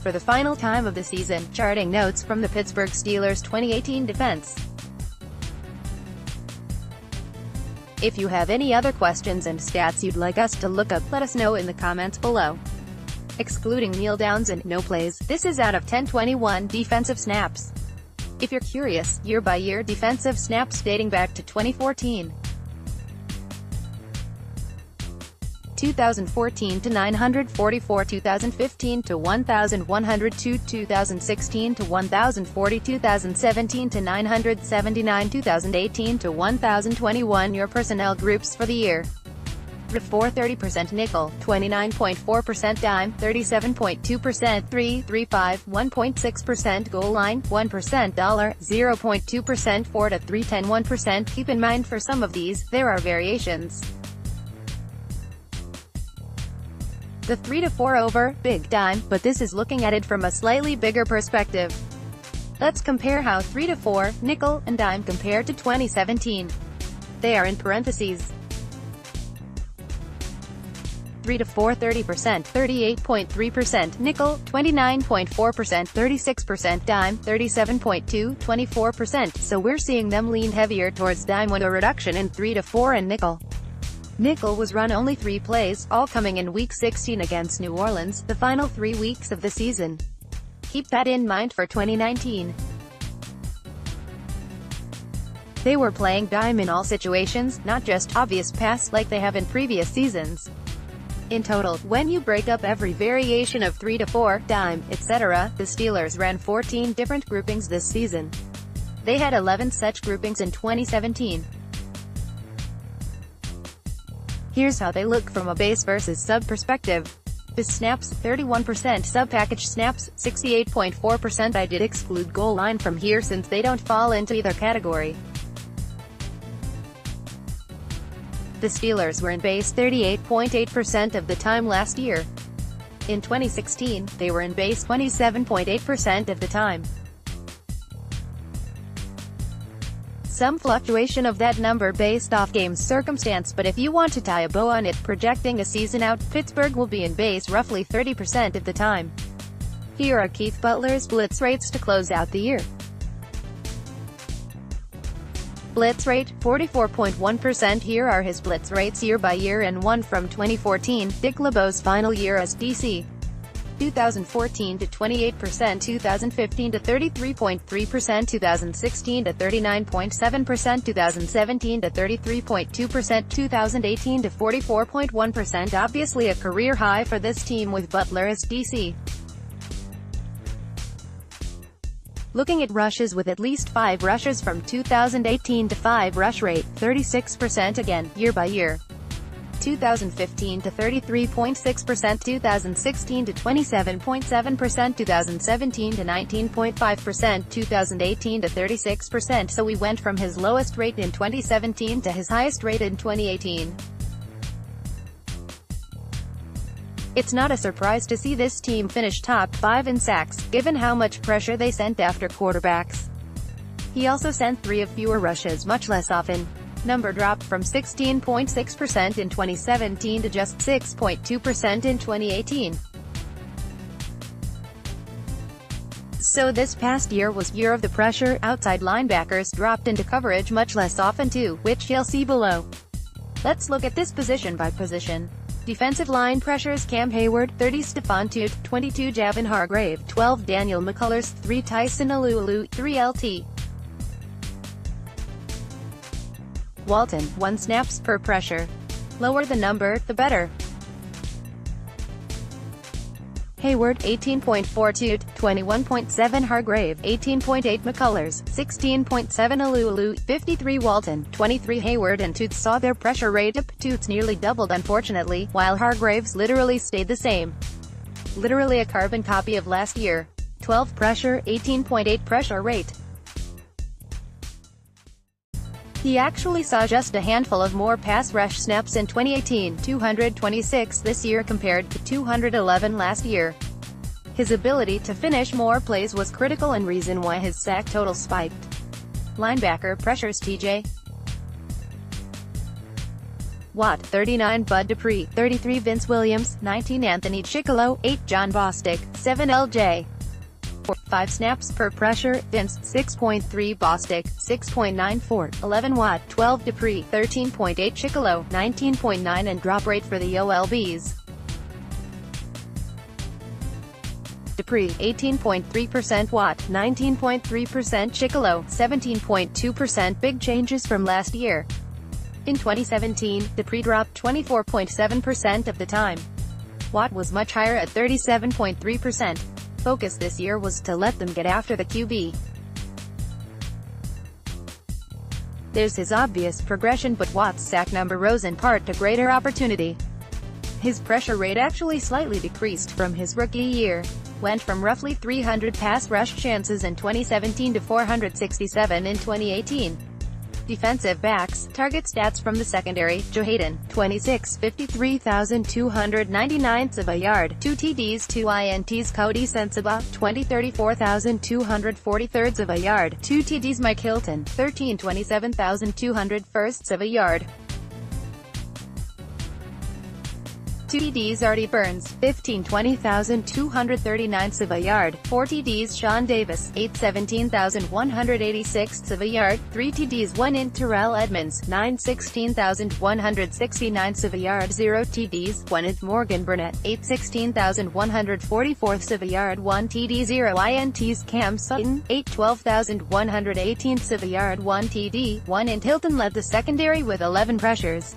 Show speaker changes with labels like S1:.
S1: for the final time of the season, charting notes from the Pittsburgh Steelers' 2018 defense. If you have any other questions and stats you'd like us to look up, let us know in the comments below. Excluding kneeldowns and no plays, this is out of 1021 defensive snaps. If you're curious, year-by-year defensive snaps dating back to 2014. 2014 to 944, 2015 to 1102, 2016 to 1040, 2017 to 979, 2018 to 1021. Your personnel groups for the year: 30% nickel, 29.4% dime, 37.2% 3-3-5, 1.6% goal line, 1% dollar, 0.2% 4 to 3, 10, 1%. Keep in mind, for some of these, there are variations. The 3 to 4 over, big dime, but this is looking at it from a slightly bigger perspective. Let's compare how 3 to 4, nickel, and dime compare to 2017. They are in parentheses. 3 to 4 30%, 38.3%, nickel, 29.4%, 36% dime, 37.2, 24%, so we're seeing them lean heavier towards dime with a reduction in 3 to 4 and nickel. Nickel was run only 3 plays, all coming in Week 16 against New Orleans, the final 3 weeks of the season. Keep that in mind for 2019. They were playing dime in all situations, not just obvious pass like they have in previous seasons. In total, when you break up every variation of 3 to 4, dime, etc., the Steelers ran 14 different groupings this season. They had 11 such groupings in 2017. Here's how they look from a base versus sub perspective. Base snaps, 31%, sub-package snaps, 68.4%. I did exclude goal line from here since they don't fall into either category. The Steelers were in base 38.8% of the time last year. In 2016, they were in base 27.8% of the time. Some fluctuation of that number based off game circumstance, but if you want to tie a bow on it, projecting a season out, Pittsburgh will be in base roughly 30% of the time. Here are Keith Butler's blitz rates to close out the year. Blitz rate, 44.1%. Here are his blitz rates year by year and one from 2014, Dick LeBeau's final year as DC. 2014 to 28%, 2015 to 33.3%, 2016 to 39.7%, 2017 to 33.2%, 2018 to 44.1%. Obviously a career high for this team with Butler as DC. Looking at rushes, with at least 5 rushes from 2018 to 5 rush rate, 36% again, year by year. 2015 to 33.6%, 2016 to 27.7%, 2017 to 19.5%, 2018 to 36%, so we went from his lowest rate in 2017 to his highest rate in 2018. It's not a surprise to see this team finish top 5 in sacks, given how much pressure they sent after quarterbacks. He also sent 3 of fewer rushes much less often. Number dropped from 16.6% in 2017 to just 6.2% in 2018. So this past year was year of the pressure. Outside linebackers dropped into coverage much less often too, which you'll see below. Let's look at this position by position. Defensive line pressures: Cam Hayward, 30; Stephon Tuitt, 22; Javon Hargrave, 12; Daniel McCullers, 3; Tyson Alulu, 3; LT Walton, 1 snaps per pressure. Lower the number, the better. Hayward, 18.4; Tuitt, 21.7; Hargrave, 18.8; McCullers, 16.7; Alulu, 53; Walton, 23. Hayward and Tuitt saw their pressure rate up. Tuitt's nearly doubled unfortunately, while Hargrave's literally stayed the same. Literally a carbon copy of last year. 12 pressure, 18.8 pressure rate. He actually saw just a handful of more pass rush snaps in 2018, 226 this year compared to 211 last year. His ability to finish more plays was critical and reason why his sack total spiked. Linebacker pressures: TJ Watt, 39 Bud Dupree, 33 Vince Williams, 19 Anthony Chickillo, 8 John Bostic, 7 LJ. 5 snaps per pressure, Vince, 6.3 Bostic, 6.94, 11 Watt, 12 Dupree, 13.8 Chickillo, 19.9 and drop rate for the OLBs. Dupree, 18.3% Watt, 19.3% Chickillo, 17.2%. Big changes from last year. In 2017, Dupree dropped 24.7% of the time. Watt was much higher at 37.3%. Focus this year was to let them get after the QB. There's his obvious progression, but Watt's sack number rose in part to greater opportunity. His pressure rate actually slightly decreased from his rookie year. Went from roughly 300 pass rush chances in 2017 to 467 in 2018. Defensive backs, target stats from the secondary: Joe Hayden, 26, 53,299 of a yard, 2 TDs, 2 INTs. Cody Sensabaugh, 20, 34,243 of a yard, 2 TDs. Mike Hilton, 13, 27,200 of a yard, 2 TDs. Artie Burns, 15, 20,239 of a yard, 4 TDs. Sean Davis, 8, 17,186 of a yard, 3 TDs. 1 in Terrell Edmonds, 9, 16,169 of a yard, 0 TDs. 1 in Morgan Burnett, 8, 16,144 of a yard, 1 TD. 0 INTs. Cam Sutton, 8, 12,118 of a yard, 1 TD. 1 in. Hilton led the secondary with 11 pressures.